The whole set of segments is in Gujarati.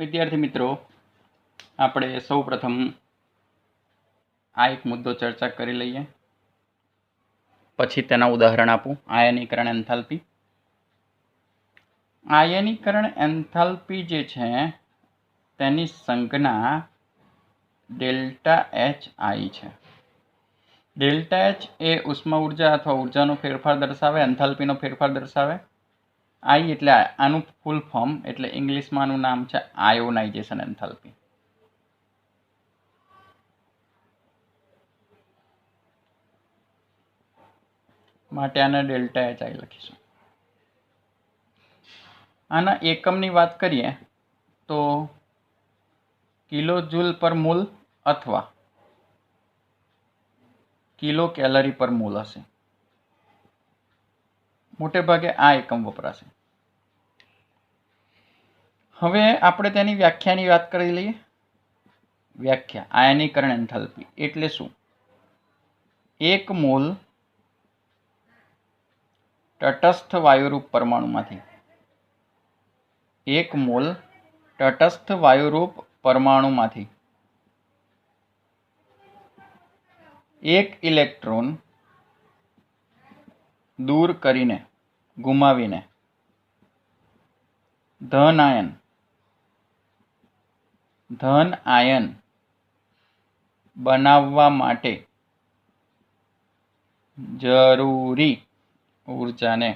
વિદ્યાર્થી મિત્રો, આપણે સૌ પ્રથમ આ એક મુદ્દો ચર્ચા કરી લઈએ, પછી તેના ઉદાહરણ આપું. આયનીકરણ એન્થાલ્પી. આયનીકરણ એન્થાલ્પી જે છે તેની સંજ્ઞા ડેલ્ટા એચ આઈ છે. ડેલ્ટા એચ એ ઉષ્મા ઉર્જા અથવા ઉર્જાનો ફેરફાર દર્શાવે, એન્થાલ્પીનો ફેરફાર દર્શાવે. આઈ એટલે આનું ફૂલ ફોર્મ, એટલે ઇંગ્લિશમાં આનું નામ છે આયોનાઇઝેશન એન્થાલ્પી. માટે આને ડેલ્ટા એચ આઈ લખીશું. આના એકમની વાત કરીએ તો કિલો જૂલ પર મોલ અથવા કિલો કેલરી પર મોલ હશે. મોટે ભાગે આ એકમ વપરાશે. હવે આપણે તેની વ્યાખ્યાની વાત કરી લઈએ. વ્યાખ્યા: આયનીકરણ એન્થાલ્પી એટલે શું? એક મોલ તટસ્થ વાયુરૂપ પરમાણુમાંથી એક ઇલેક્ટ્રોન દૂર કરીને, ગુમાવીને ધન આયન બનાવવા માટે જરૂરી ઉર્જાને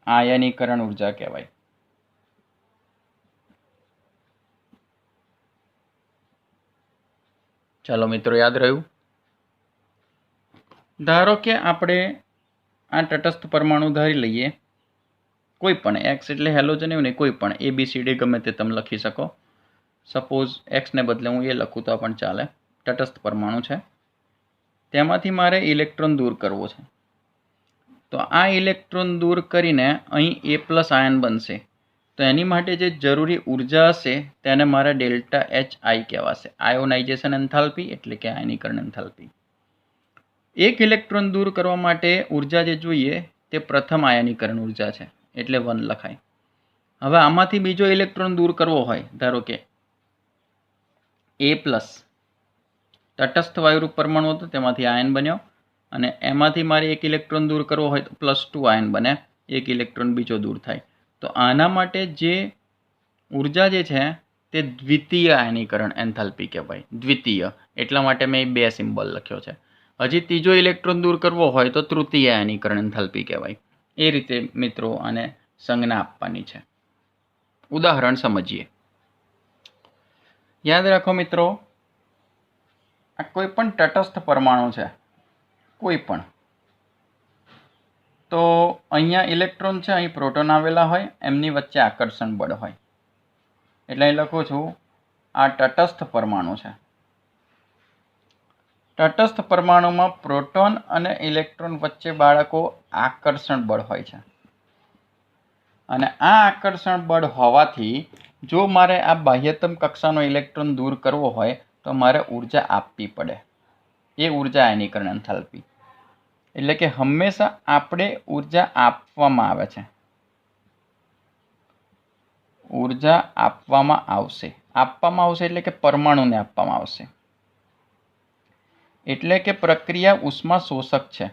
આયનીકરણ ઉર્જા કહેવાય. ચાલો મિત્રો, યાદ રહ્યું? ધારો કે આપણે આ તટસ્થ પરમાણુ ધારી લઈએ, કોઈ પણ એક્સ એટલે હેલોજન એવું નહીં, કોઈ પણ ABCD ગમે તે તમે લખી શકો. સપોઝ એક્સને બદલે હું એ લખું તો પણ ચાલે. તટસ્થ પરમાણુ છે, તેમાંથી મારે ઇલેક્ટ્રોન દૂર કરવો છે. તો આ ઇલેક્ટ્રોન દૂર કરીને અહીં A+ આયન બનશે. તો એની માટે જે જરૂરી ઉર્જા હશે તેને મારે ડેલ્ટા એચ આઈ કહેવાશે. આયોનાઇઝેશન એન્થાલ્પી એટલે કે આયનીકરણ એન્થાલ્પી. એક ઇલેક્ટ્રોન દૂર કરવા માટે ઉર્જા જે જોઈએ તે પ્રથમ આયનીકરણ ઉર્જા છે, એટલે 1 લખાય. હવે આમાંથી બીજો ઇલેક્ટ્રોન દૂર કરવો હોય, ધારો કે A+, તટસ્થ વાયુરૂપ પરમાણુ હતો, તેમાંથી આયન બન્યો, અને એમાંથી મારે એક ઇલેક્ટ્રોન દૂર કરવો હોય તો +2 આયન બને, એક ઇલેક્ટ્રોન બીજો દૂર થાય. તો આના માટે જે ઉર્જા જે છે તે દ્વિતીય આયનીકરણ એન્થાલ્પી કહેવાય. દ્વિતીય એટલા માટે મેં 2 સિમ્બોલ લખ્યો છે. હજી ત્રીજો ઇલેક્ટ્રોન દૂર કરવો હોય તો તૃતીય આયનીકરણ એન્થાલ્પી કહેવાય. એ રીતે મિત્રો આને સંજ્ઞા આપવાની છે. ઉદાહરણ સમજીએ. યાદ રાખો મિત્રો, આ કોઈ પણ તટસ્થ પરમાણુ છે, કોઈ પણ, તો અહીંયા ઇલેક્ટ્રોન છે, અહીં પ્રોટોન આવેલા હોય, એમની વચ્ચે આકર્ષણ બળ હોય. એટલે અહીં લખું છું આ તટસ્થ પરમાણુ છે. તટસ્થ પરમાણુમાં પ્રોટોન અને ઇલેક્ટ્રોન વચ્ચે બાળકો આકર્ષણ બળ હોય છે. અને આ આકર્ષણ બળ હોવાથી જો મારે આ બાહ્યતમ કક્ષાનો ઇલેક્ટ્રોન દૂર કરવો હોય તો મારે ઉર્જા આપવી પડે. એ ઉર્જા આયનીકરણ એન્થાલ્પી. એટલે કે હંમેશા આપણે ઉર્જા આપવામાં આવે છે. ઉર્જા આપવામાં આવશે એટલે કે પરમાણુને આપવામાં આવશે. એટલે કે પ્રક્રિયા ઉષ્મા શોષક છે.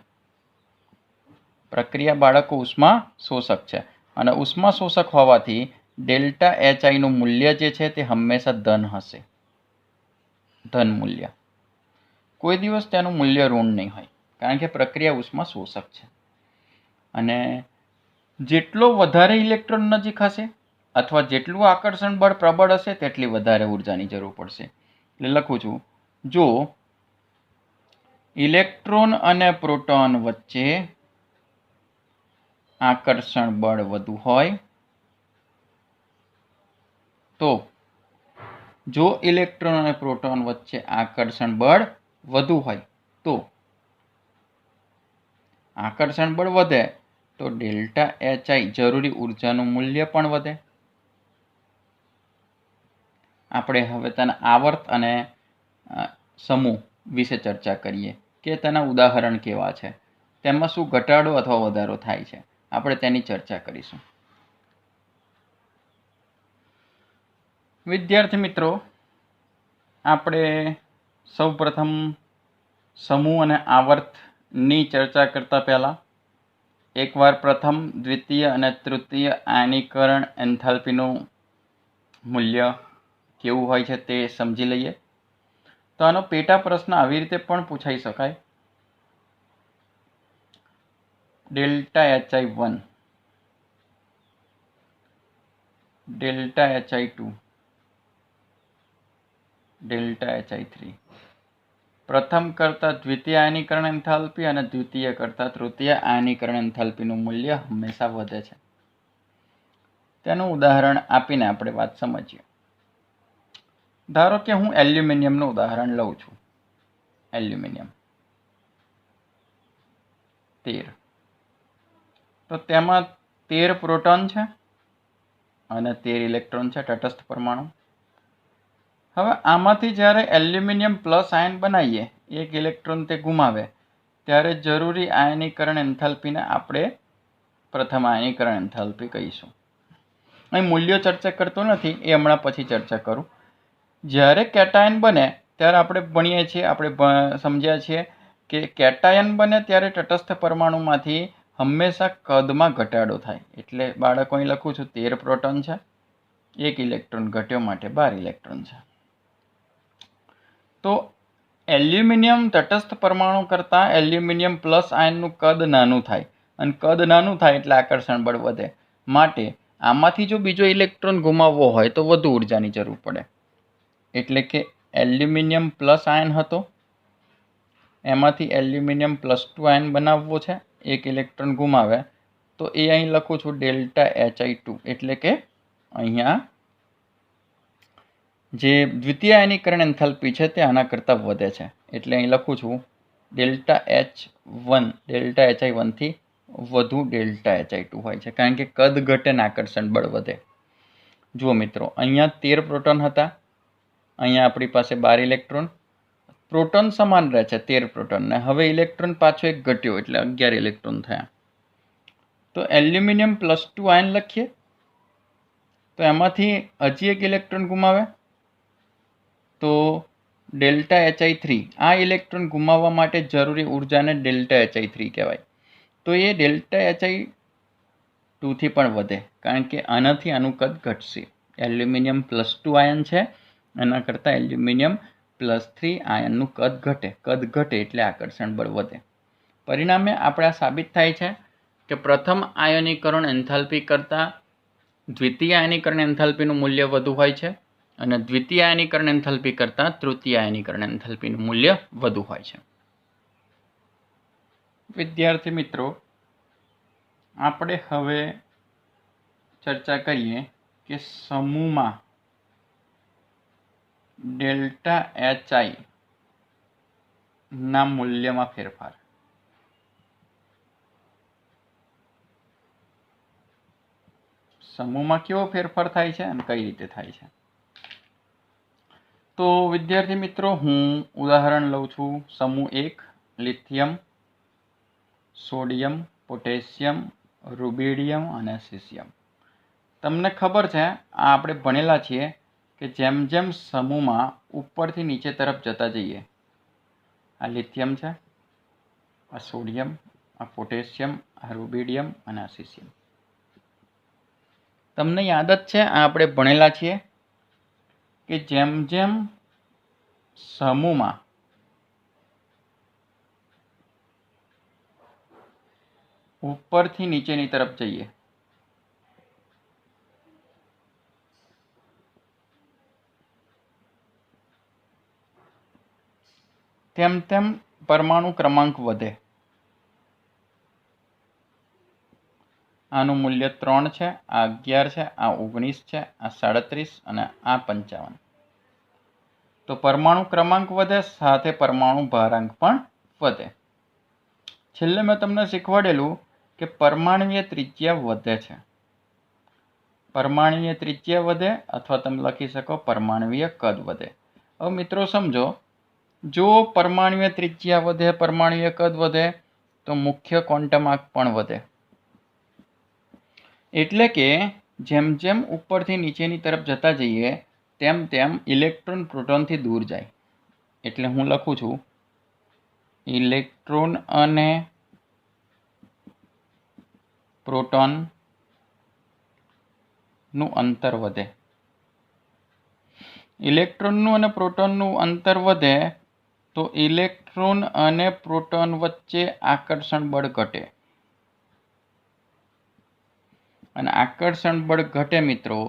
પ્રક્રિયા બાળકો ઉષ્મા શોષક છે. અને ઉષ્મા શોષક હોવાથી ડેલ્ટા એચ આઈનું મૂલ્ય જે છે તે હંમેશા ધન હશે. ધન મૂલ્ય. કોઈ દિવસ તેનું મૂલ્ય ઋણ નહીં હોય, કારણ કે પ્રક્રિયા ઉષ્મા શોષક છે. અને જેટલો વધારે ઇલેક્ટ્રોન નજીક હશે અથવા જેટલું આકર્ષણ બળ પ્રબળ હશે તેટલી વધારે ઉર્જાની જરૂર પડશે. એટલે લખું છું, જો ઇલેક્ટ્રોન અને પ્રોટોન વચ્ચે આકર્ષણ બળ વધુ હોય તો જો ઇલેક્ટ્રોન અને પ્રોટોન વચ્ચે આકર્ષણ બળ વધુ હોય તો આકર્ષણ બળ વધે તો ડેલ્ટા એચ આઈ જરૂરી ઉર્જાનું મૂલ્ય પણ વધે. આપણે હવે તેના આવર્ત અને સમૂહ વિશે ચર્ચા કરીએ કે તેના ઉદાહરણ કેવા છે, તેમાં શું ઘટાડો અથવા વધારો થાય છે. આપણે તેની ચર્ચા કરીશું. વિદ્યાર્થી મિત્રો, આપણે સૌપ્રથમ સમૂહ અને આવર્તની ચર્ચા કરતા પહેલાં એકવાર પ્રથમ, દ્વિતીય અને તૃતીય આયનીકરણ એન્થાલ્પીનું મૂલ્ય કેવું હોય છે તે સમજી લઈએ. તો આનો પેટા પ્રશ્ન આવી રીતે પણ પૂછાઈ શકાય. Delta HI1, delta HI2, delta HI3. પ્રથમ કરતાં દ્વિતીય આયનીકરણ એન્થાલ્પી અને દ્વિતીય કરતાં તૃતીય આયનીકરણ એન્થાલ્પીનું મૂલ્ય હંમેશા વધે છે. તેનું ઉદાહરણ આપીને આપણે વાત સમજીએ. ધારો કે હું એલ્યુમિનિયમનું ઉદાહરણ લઉં છું. એલ્યુમિનિયમ 13. તો તેમાં 13 પ્રોટોન છે અને 13 ઇલેક્ટ્રોન છે, તટસ્થ પરમાણુ. હવે આમાંથી જ્યારે એલ્યુમિનિયમ પ્લસ આયન બનાવીએ, એક ઇલેક્ટ્રોન તે ગુમાવે, ત્યારે જરૂરી આયનીકરણ એન્થાલ્પીને આપણે પ્રથમ આયનીકરણ એન્થાલ્પી કહીશું. અહીં મૂલ્યો ચર્ચા કરતો નથી, એ હમણાં પછી ચર્ચા કરું. જ્યારે કેટાયન બને ત્યારે આપણે ભણીએ છીએ, આપણે સમજ્યા છીએ કે કેટાયન બને ત્યારે તટસ્થ પરમાણુમાંથી હંમેશા કદમાં ઘટાડો થાય. એટલે બાળકો અહીં લખું છું 13 પ્રોટોન છે, એક ઇલેક્ટ્રોન ઘટ્યો માટે 12 ઇલેક્ટ્રોન છે. તો એલ્યુમિનિયમ તટસ્થ પરમાણુ કરતાં એલ્યુમિનિયમ પ્લસ આયનનું કદ નાનું થાય, અને કદ નાનું થાય એટલે આકર્ષણ બળ વધે. માટે આમાંથી જો બીજો ઇલેક્ટ્રોન ગુમાવવો હોય તો વધુ ઉર્જાની જરૂર પડે. એટલે કે એલ્યુમિનિયમ પ્લસ આયન હતો, એમાંથી એલ્યુમિનિયમ +2 આયન બનાવવો છે, એક ઇલેક્ટ્રોન ગુમાવે, તો એ અહીં લખું છું ડેલ્ટા HI2. એટલે કે અહીંયા જે દ્વિતીય આયનીકરણ એન્થાલ્પી છે તે આના કરતાં વધે છે. એટલે અહીં લખું છું ડેલ્ટા H1, ડેલ્ટા HI1 થી વધુ ડેલ્ટા HI2 હોય છે, કારણ કે કદ ઘટે ને આકર્ષણ બળ વધે. જુઓ મિત્રો, અહીંયા 13 પ્રોટોન હતા, અહીંયા આપણી પાસે 12 ઇલેક્ટ્રોન. પ્રોટોન સમાન રહે છે 13 પ્રોટોનને. હવે ઇલેક્ટ્રોન પાછો એક ઘટ્યો એટલે 11 ઇલેક્ટ્રોન થયા. તો એલ્યુમિનિયમ +2 આયન લખીએ, તો એમાંથી હજી એક ઇલેક્ટ્રોન ગુમાવે, તો ડેલ્ટા HI3. આ ઇલેક્ટ્રોન ગુમાવવા માટે જરૂરી ઉર્જાને ડેલ્ટા HI3 કહેવાય. તો એ ડેલ્ટા HI2 થી પણ વધે, કારણ કે આનાથી આનું કદ ઘટશે. એલ્યુમિનિયમ +2 આયન છે, એના કરતાં એલ્યુમિનિયમ +3 આયનનું કદ ઘટે. કદ ઘટે એટલે આકર્ષણ બળ વધે. પરિણામે આપણે આ સાબિત થાય છે કે પ્રથમ આયનીકરણ એન્થાલ્પી કરતાં દ્વિતીય આયનીકરણ એન્થાલ્પીનું મૂલ્ય વધુ હોય છે, અને દ્વિતીય આયનીકરણ એન્થાલ્પી કરતાં તૃતીય આયનીકરણ એન્થાલ્પીનું મૂલ્ય વધુ હોય છે. વિદ્યાર્થી મિત્રો, આપણે હવે ચર્ચા કરીએ કે સમૂહમાં ડેલ્ટા HI ના મૂલ્યમાં ફેરફાર. સમૂહમાં કેવો ફેરફાર થાય છે અને કઈ રીતે થાય છે? તો વિદ્યાર્થી મિત્રો, હું ઉદાહરણ લઉં છું. સમૂહ 1, લિથિયમ, સોડિયમ, પોટેશિયમ, રૂબિડિયમ અને સીસિયમ. તમને ખબર છે, આ આપણે ભણેલા છીએ કે જેમ જેમ સમૂહમાં ઉપરથી નીચે તરફ જતા જઈએ, આ લિથિયમ છે, આ સોડિયમ, આ પોટેશિયમ, આ રૂબિડિયમ અને આ સીસિયમ. તમને યાદ જ છે, આ આપણે ભણેલા છીએ કે જેમ જેમ સમૂહમાં ઉપરથી નીચેની તરફ જઈએ, તેમ તેમ પરમાણુ ક્રમાંક વધે. આનું મૂલ્ય 3 છે, આ 11 છે, આ 19 છે, આ 37 અને આ 55. તો પરમાણુ ક્રમાંક વધે, સાથે પરમાણુ ભારાંક પણ વધે. છેલ્લે મેં તમને શીખવાડેલું કે પરમાણુય ત્રિજ્યા વધે છે. પરમાણુય ત્રિજ્યા વધે, અથવા તમે લખી શકો પરમાણુય કદ વધે. હવે મિત્રો સમજો, જો પરમાણુય ત્રિજ્યા વધે, પરમાણુય કદ વધે, તો મુખ્ય ક્વોન્ટમ આંક પણ વધે. એટલે કે જેમ જેમ ઉપરથી નીચેની તરફ જતા જઈએ, તેમ તેમ ઇલેક્ટ્રોન પ્રોટોનથી દૂર જાય. એટલે હું લખું છું ઇલેક્ટ્રોન અને પ્રોટોનનું અંતર વધે. ઇલેક્ટ્રોનનું અને પ્રોટોનનું અંતર વધે તો ઇલેક્ટ્રોન અને પ્રોટોન વચ્ચે આકર્ષણ બળ ઘટે. અને આકર્ષણ બળ ઘટે મિત્રો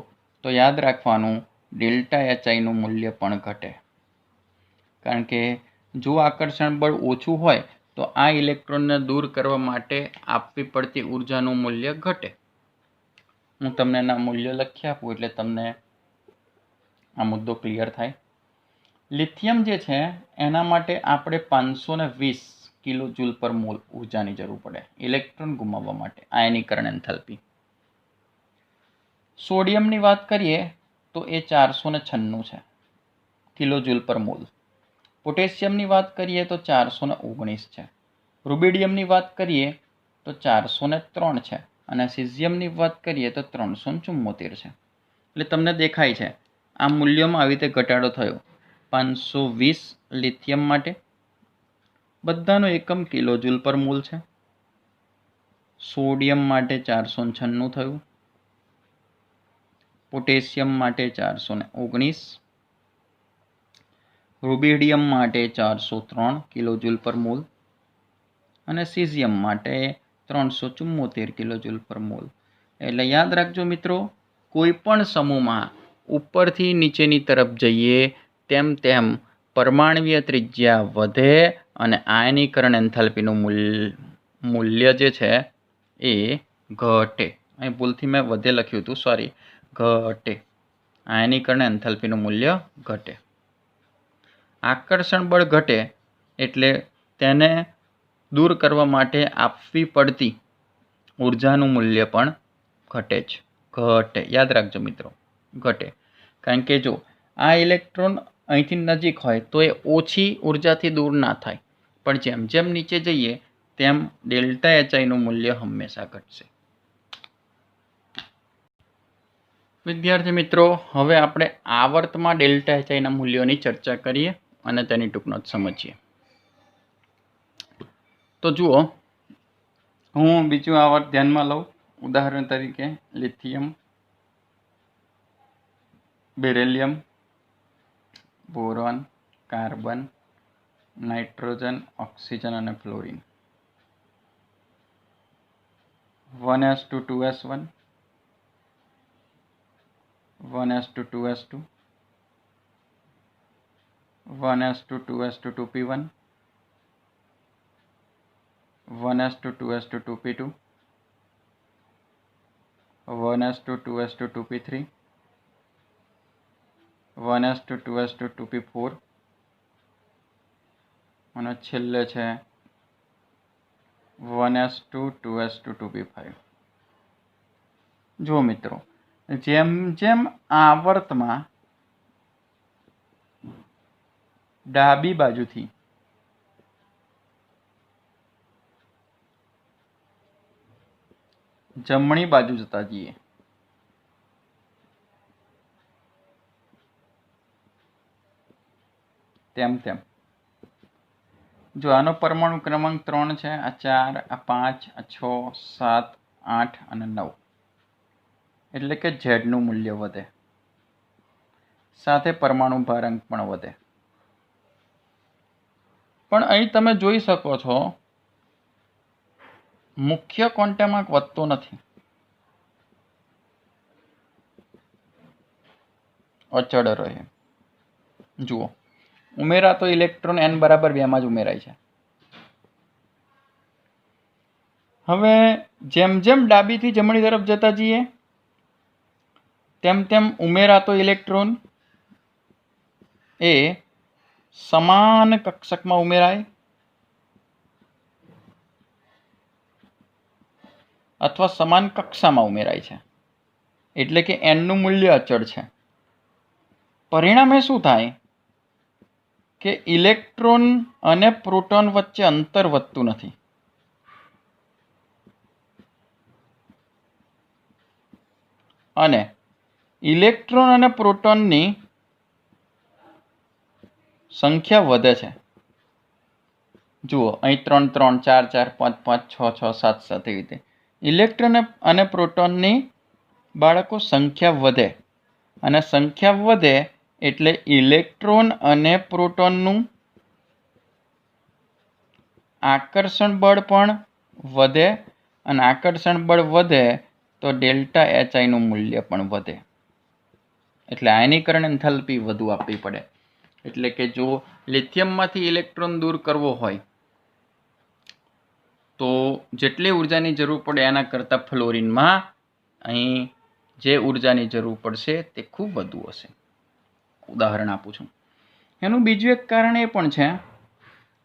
તો યાદ રાખવાનું ડેલ્ટા એચઆઈનું મૂલ્ય પણ ઘટે. કારણ કે જો આકર્ષણ બળ ઓછું હોય તો આ ઇલેક્ટ્રોનને દૂર કરવા માટે આપવી પડતી ઉર્જાનું મૂલ્ય ઘટે. હું તમને એના મૂલ્ય લખી આપું એટલે તમને આ મુદ્દો ક્લિયર થાય. લિથિયમ જે છે એના માટે આપણે 520 કિલો જૂલ પર મોલ ઉર્જાની જરૂર પડે ઇલેક્ટ્રોન ગુમાવવા માટે, આયનીકરણ એન્થાલ્પી. સોડિયમની વાત કરીએ તો એ 496 છે કિલો જૂલ પર મોલ. પોટેશિયમની વાત કરીએ તો 419 છે. રૂબિડિયમની વાત કરીએ તો 403 છે. અને સિઝિયમની વાત કરીએ તો 374 છે. એટલે તમને દેખાય છે આ મૂલ્યોમાં આવી રીતે ઘટાડો થયો. 520 લિથિયમ માટે બધાનો એકમ કિલો જૂલ પર મોલ છે. સોડિયમ માટે 496 થયું. પોટેશિયમ માટે 419, રૂબિડિયમ માટે 403 કિલો જૂલ પર મોલ અને સિઝિયમ માટે 374 કિલો જૂલ પર મોલ. એટલે યાદ રાખજો મિત્રો, કોઈ પણ સમૂહમાં ઉપરથી નીચેની તરફ જઈએ તેમ તેમ પરમાણવીય ત્રિજ્યા વધે અને આયનીકરણ એન્થાલ્પીનું મૂલ્ય જે છે એ ઘટે. અહીં ભૂલથી મેં વધે લખ્યું હતું, સોરી, ઘટે. આયનીકરણ એન્થાલ્પીનું મૂલ્ય ઘટે. આકર્ષણ બળ ઘટે એટલે તેને દૂર કરવા માટે આપવી પડતી ઉર્જાનું મૂલ્ય પણ ઘટે જ. ઘટે, યાદ રાખજો મિત્રો, ઘટે. કારણ કે જો આ ઇલેક્ટ્રોન અહીંથી નજીક હોય તો એ ઓછી ઉર્જાથી દૂર ના થાય, પણ જેમ જેમ નીચે જઈએ તેમ ડેલ્ટા એચઆઈનું મૂલ્ય હંમેશા ઘટશે. વિદ્યાર્થી મિત્રો, હવે આપણે આવર્તમાં ડેલ્ટા એચઆઈના મૂલ્યોની ચર્ચા કરીએ અને તેની ટૂંક નોંધ સમજીએ. તો જુઓ, હું બીજું આવર્ત ધ્યાનમાં લઉં. ઉદાહરણ તરીકે lithium, beryllium, boron, carbon, nitrogen, oxygen અને fluorine. 1s2 2s1, 1s2 2s2 2p1, 1s2 2p2, 1s2 2p3, 1s2 2p4 અને છેલ્લે છે 1s2 2p5. જો મિત્રો, જેમ જેમ આવર્તમાં ડાબી બાજુથી જમણી બાજુ જતા જઈએ તેમ તેમ જો આનો પરમાણુ ક્રમાંક 3 છે, આ 4, આ 5, આ 6, 7, 8 અને 9, એટલે કે ઝેડનું મૂલ્ય વધે. સાથે પરમાણુ ભારાંક પણ વધે. પણ અહીં તમે જોઈ શકો છો મુખ્ય ક્વોન્ટમ વધતો નથી, અચળ રહે. જુઓ, ઉમેરાતો ઇલેક્ટ્રોન n બરાબર 2 માં જ ઉમેરાય છે. હવે જેમ જેમ ડાબીથી જમણી તરફ જતા જઈએ તેમ તેમ ઉમેરાતો ઇલેક્ટ્રોન એ સમાન કક્ષકમાં ઉમેરાય અથવા સમાન કક્ષામાં ઉમેરાય છે. એટલે કે n નું મૂલ્ય અચળ છે. પરિણામે શું થાય કે ઇલેક્ટ્રોન અને પ્રોટોન વચ્ચે અંતર વધતું નથી. અને ઇલેક્ટ્રોન અને પ્રોટોનની સંખ્યા વધે છે, જુઓ અહીં 3 3 4 4 5 5 6 6 7 7 એવી રીતે ઇલેક્ટ્રોન અને પ્રોટોનની બાળકો સંખ્યા વધે, અને સંખ્યા વધે એટલે ઇલેક્ટ્રોન અને પ્રોટોનનું આકર્ષણ બળ પણ વધે, અને આકર્ષણ બળ વધે તો ડેલ્ટા એચઆઈનું મૂલ્ય પણ વધે. એટલે આયનીકરણ એન્થાલ્પી વધુ આપવી પડે. એટલે કે જો લિથિયમમાંથી ઇલેક્ટ્રોન દૂર કરવો હોય તો જેટલી ઉર્જાની જરૂર પડે એના કરતાં ફ્લોરિનમાં અહીં જે ઉર્જાની જરૂર પડશે તે ખૂબ વધુ હશે. ઉદાહરણ આપું છું. એનું બીજું એક કારણ એ પણ છે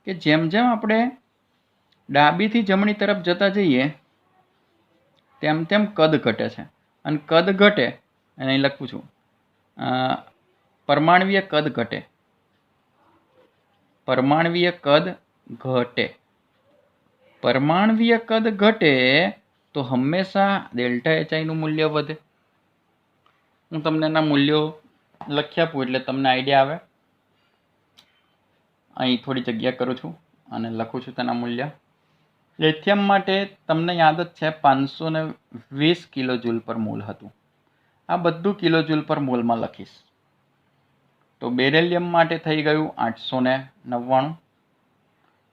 કે જેમ જેમ આપણે ડાબીથી જમણી તરફ જતા જઈએ તેમ તેમ કદ ઘટે છે, અને કદ ઘટે અને અહીં લખું છું પરમાણવીય કદ ઘટે, પરમાણવીય કદ ઘટે, પરમાણવીય કદ ઘટે તો હંમેશા ડેલ્ટા એચઆઈનું મૂલ્ય વધે. હું તમને એના મૂલ્યો લખી આપું એટલે તમને આઈડિયા આવે. અહીં થોડી જગ્યા કરું છું અને લખું છું તેના મૂલ્ય. લિથિયમ માટે તમને યાદ જ છે 520 કિલોજૂલ પર મોલ હતું. આ બધું કિલોજૂલ પર મોલમાં લખીશ. તો બેરિલિયમ માટે થઈ ગયું 899,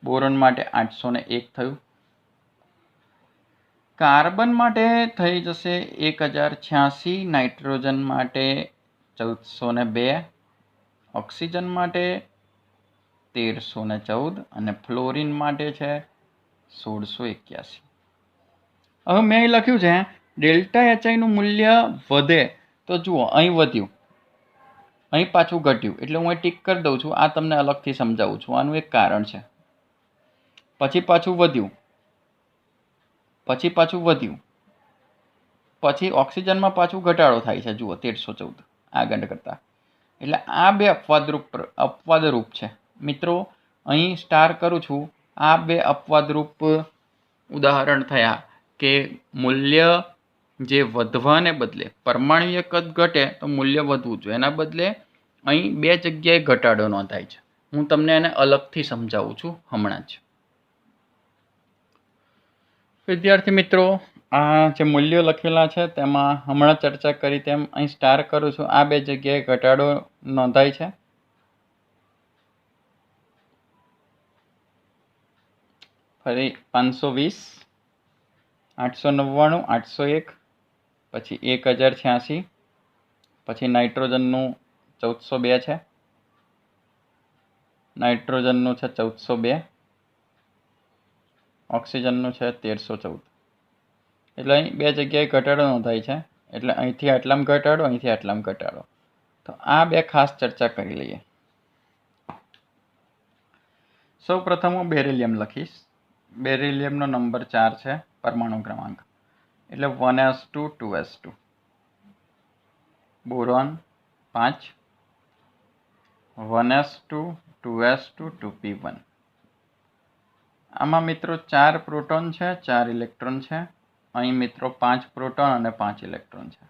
બોરોન માટે 801 થયું, કાર્બન માટે થઈ જશે 1086, નાઇટ્રોજન માટે 1402, ઓક્સિજન માટે 1314 અને ફ્લોરિન માટે છે 1681. હવે મેં અહીં લખ્યું છે ડેલ્ટા એચઆઈનું મૂલ્ય વધે તો જુઓ અહીં વધ્યું, અહીં પાછું ઘટ્યું, એટલે હું અહીં ટીક કરી દઉં છું. આ તમને અલગથી સમજાવું છું. આનું એક કારણ છે. પછી પાછું વધ્યું, પછી પાછું વધ્યું, પછી ઓક્સિજનમાં પાછું ઘટાડો થાય છે. જુઓ 1314 આગળ કરતાં. એટલે આ બે અપવાદરૂપ છે મિત્રો. અહીં સ્ટાર કરું છું. આ બે અપવાદરૂપ ઉદાહરણ થયા કે મૂલ્ય જે વધવાને બદલે પરમાણુય કદ ઘટે તો મૂલ્ય વધવું જોઈએ, એના બદલે અહીં બે જગ્યાએ ઘટાડો નોંધાય છે. હું તમને એને અલગથી સમજાવું છું હમણાં જ. વિદ્યાર્થી મિત્રો, આ જે મૂલ્યો લખેલા છે તેમાં હમણાં ચર્ચા કરી તેમ અહીં સ્ટાર કરું છું. આ બે જગ્યાએ ઘટાડો નોંધાય છે. ફરી 520, 899, 801, પછી 1086, પછી નાઇટ્રોજનનું 1402 છે, નાઇટ્રોજનનું છે 1402, ઓક્સિજનનું છે 1314. એટલે અહીં બે જગ્યાએ ઘટાડો નોંધાય છે. એટલે અહીંથી આટલામાં ઘટાડો, અહીંથી આટલામાં ઘટાડો. તો આ બે ખાસ ચર્ચા કરી લઈએ. સૌ પ્રથમ હું બેરિલિયમ લખીશ. બેરિલિયમનો નંબર 4 છે, પરમાણુ ક્રમાંક, એટલે 1s2 2s2. Boron 5, 1s2 2s2 2p1. આમાં મિત્રો 4 પ્રોટોન છે, 4 ઇલેક્ટ્રોન છે. અહીં મિત્રો 5 પ્રોટોન અને 5 ઇલેક્ટ્રોન છે.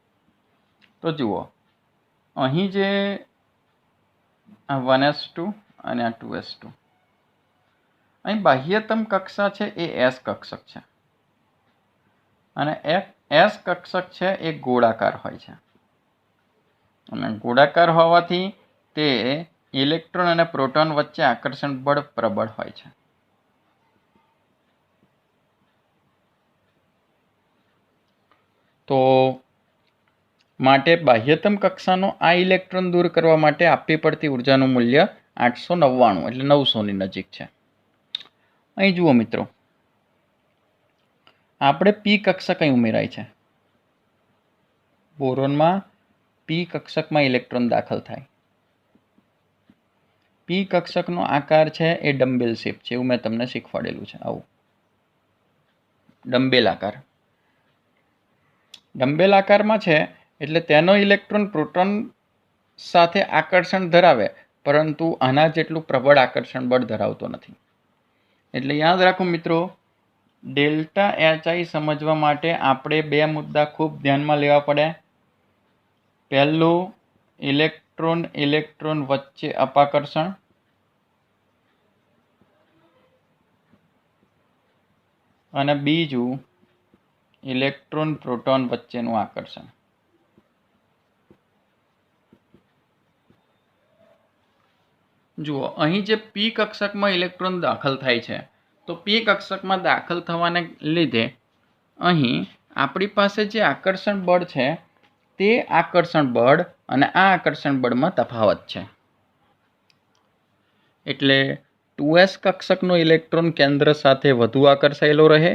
તો જુઓ અહીં જે 1s2 અને આ 2s2, અહીં બાહ્યતમ કક્ષા છે એ એસ કક્ષક છે, અને એસ કક્ષક છે એ ગોળાકાર હોય છે, અને ગોળાકાર હોવાથી તે ઇલેક્ટ્રોન અને પ્રોટોન વચ્ચે આકર્ષણ બળ પ્રબળ હોય છે. તો માટે બાહ્યતમ કક્ષાનો આ ઇલેક્ટ્રોન દૂર કરવા માટે આપવી પડતી ઉર્જાનું મૂલ્ય 899 એટલે 900ની નજીક છે. અહીં જુઓ મિત્રો, આપણે પી કક્ષક અહીં ઉમેરાય છે. બોરોનમાં પી કક્ષકમાં ઇલેક્ટ્રોન દાખલ થાય. પી કક્ષકનો આકાર છે એ ડમ્બેલ શેપ છે, એવું મેં તમને શીખવાડેલું છે. આવું ડમ્બેલ આકાર, ડમ્બેલ આકારમાં છે એટલે તેનો ઇલેક્ટ્રોન પ્રોટોન સાથે આકર્ષણ ધરાવે, પરંતુ આના જેટલું પ્રબળ આકર્ષણ બળ ધરાવતો નથી. એટલે યાદ રાખો મિત્રો, ડેલ્ટા એચઆઈ સમજવા માટે આપણે બે મુદ્દા ખૂબ ધ્યાનમાં લેવા પડે. પહેલું, ઇલેક્ટ્રોન વચ્ચે અપાકર્ષણ, અને બીજું ઇલેક્ટ્રોન પ્રોટોન વચ્ચેનું આકર્ષણ. જુઓ, અહીં જે પી કક્ષકમાં ઇલેક્ટ્રોન દાખલ થાય છે, તો પી કક્ષકમાં દાખલ થવાને લીધે અહીં આપણી પાસે જે આકર્ષણ બળ છે તે આકર્ષણ બળ અને આ આકર્ષણ બળમાં તફાવત છે. એટલે 2s કક્ષકનો ઇલેક્ટ્રોન કેન્દ્ર સાથે વધુ આકર્ષાયેલો રહે,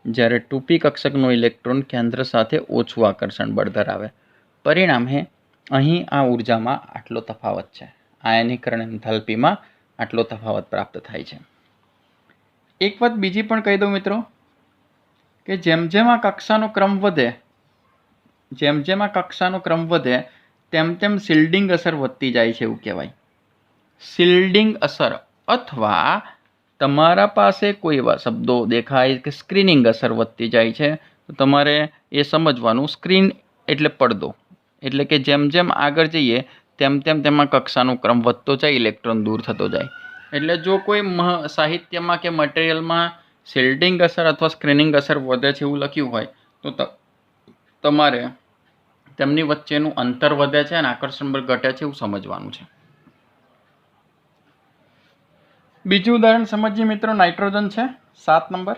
જ્યારે 2p કક્ષકનો ઇલેક્ટ્રોન કેન્દ્ર સાથે ઓછું આકર્ષણ બળ ધરાવે. પરિણામે અહીં આ ઉર્જામાં આટલો તફાવત છે. આયનીકરણ એન્થાલ્પીમાં આટલો તફાવત પ્રાપ્ત થાય છે. એક વાત બીજી પણ કહી દઉં મિત્રો, કે જેમ જેમ આ કક્ષાનો ક્રમ વધે તેમ તેમ શિલ્ડિંગ અસર વધતી જાય છે એવું કહેવાય. શિલ્ડિંગ અસર અથવા તમારા પાસે કોઈ એવા શબ્દો દેખાય કે સ્ક્રીનિંગ અસર વધતી જાય છે, તો તમારે એ સમજવાનું. સ્ક્રીન એટલે પડદો, એટલે કે જેમ જેમ આગળ જઈએ તેમ તેમ તેમાં કક્ષાનો ક્રમ વધતો જાય, ઇલેક્ટ્રોન દૂર થતો જાય. એટલે જો કોઈ સાહિત્યમાં કે મટીરિયલમાં શિલ્ડિંગ અસર અથવા સ્ક્રીનિંગ અસર વધે છે એવું લખ્યું હોય તો તમારે તેમની વચ્ચેનું અંતર વધે છે અને આકર્ષણ બળ ઘટે છે એવું સમજવાનું છે. બીજું ઉદાહરણ સમજીએ મિત્રો. નાઇટ્રોજન છે 7 number.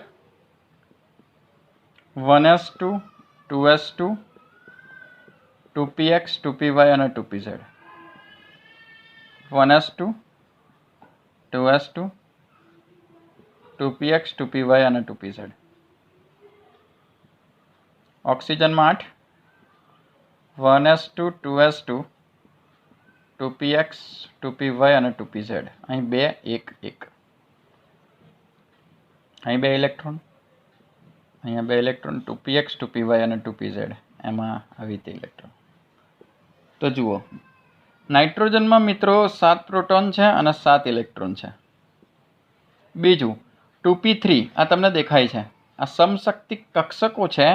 1s2 2s2 2px 2py અને 2pz. 1s2 2s2 2px 2py અને 2pz. ઓક્સિજનમાં 8 1s2 2s2 2px 2py અને 2pz. અહીં 2 1 1. અહીં 2 ઇલેક્ટ્રોન, અહીંયા 2 ઇલેક્ટ્રોન. 2px 2py અને 2pz એમાં આવી રીતે ઇલેક્ટ્રોન. તો જુઓ, નાઇટ્રોજનમાં મિત્રો 7 પ્રોટોન છે અને 7 ઇલેક્ટ્રોન છે. બીજું 2p3 આ તમને દેખાય છે. આ સમશક્તિ કક્ષકો છે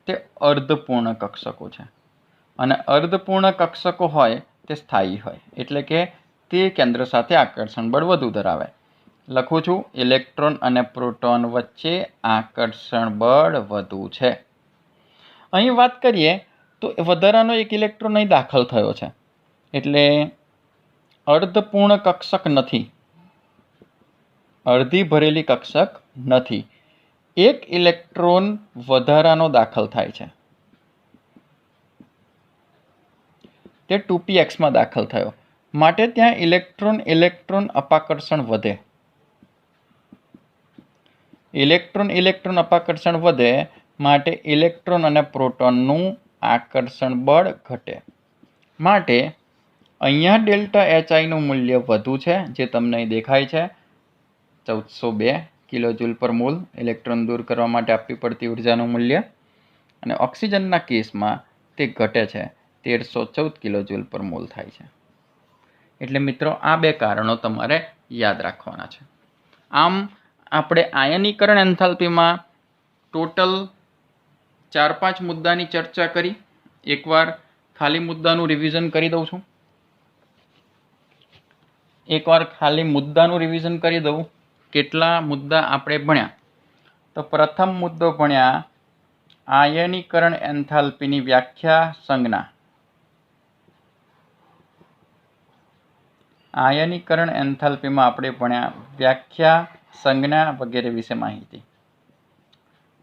તે અર્ધપૂર્ણ કક્ષકો છે, અને અર્ધપૂર્ણ કક્ષકો હોય તે સ્થાયી હોય, એટલે કે તે કેન્દ્ર સાથે આકર્ષણ બળ વધુ ધરાવે. લખું છું, ઇલેક્ટ્રોન અને પ્રોટોન વચ્ચે આકર્ષણ બળ વધુ છે. અહીં વાત કરીએ તો વધારાનો એક ઇલેક્ટ્રોન અહીં દાખલ થયો છે, એટલે અર્ધપૂર્ણ કક્ષક નથી, અડધી ભરેલી કક્ષક નથી. એક ઇલેક્ટ્રોન વધારાનો દાખલ થાય છે, તે 2px માં દાખલ થયો, માટે ત્યાં ઇલેક્ટ્રોન અપાકર્ષણ વધે. ઇલેક્ટ્રોન અપાકર્ષણ વધે માટે ઇલેક્ટ્રોન અને પ્રોટોનનું આકર્ષણ બળ ઘટે. માટે અહીંયા ડેલ્ટા HIનું મૂલ્ય વધુ છે, જે તમને અહીં દેખાય છે. 1402 કિલોજૂલ પર મોલ ઇલેક્ટ્રોન દૂર કરવા માટે આપવી પડતી ઉર્જાનું મૂલ્ય, અને ઓક્સિજનના કેસમાં તે ઘટે છે, 1314 કિલોજૂલ પર મોલ થાય છે. એટલે મિત્રો આ બે કારણો તમારે યાદ રાખવાના છે. આમ આપણે આયનીકરણ એન્થાલ્પીમાં ટોટલ 4-5 મુદ્દાની ચર્ચા કરી. એકવાર ખાલી મુદ્દાનું રિવિઝન કરી દઉં છું. કેટલા મુદ્દા આપણે ભણ્યા? તો પ્રથમ મુદ્દો ભણ્યા આયનીકરણ એન્થાલ્પીની વ્યાખ્યા, સંજ્ઞા. આયનીકરણ એન્થાલ્પીમાં આપણે ભણ્યા વ્યાખ્યા, સંજ્ઞા વગેરે વિશે માહિતી.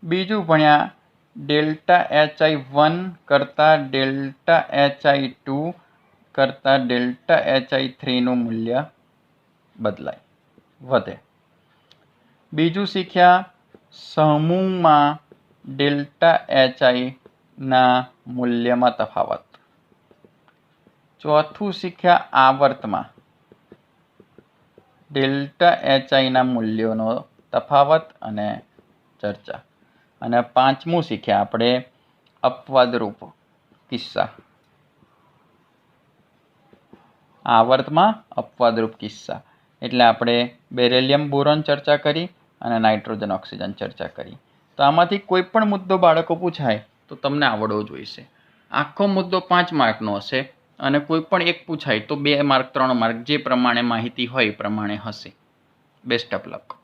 બીજું ભણ્યા ડેલ્ટા HI1 કરતાં ડેલ્ટા HI2 કરતાં ડેલ્ટા HI3નું મૂલ્ય બદલાય, વધે. બીજું શીખ્યા સમૂહમાં ડેલ્ટા HIના મૂલ્યમાં તફાવત. ચોથું શીખ્યા આવર્તમાં ડેલ્ટા HIના મૂલ્યોનો તફાવત અને ચર્ચા. અને પાંચમું શીખ્યા આપણે અપવાદરૂપ કિસ્સા. આવર્તમાં અપવાદરૂપ કિસ્સા એટલે આપણે બેરિલિયમ બોરોન ચર્ચા કરી અને નાઇટ્રોજન ઓક્સિજન ચર્ચા કરી. તો આમાંથી કોઈ પણ મુદ્દો બાળકો પૂછાય તો તમને આવડવો જોઈશે. આખો મુદ્દો 5 માર્કનો હશે, અને કોઈ પણ એક પૂછાય તો 2 માર્ક 3 માર્ક જે પ્રમાણે માહિતી હોય એ પ્રમાણે હશે. Best of luck.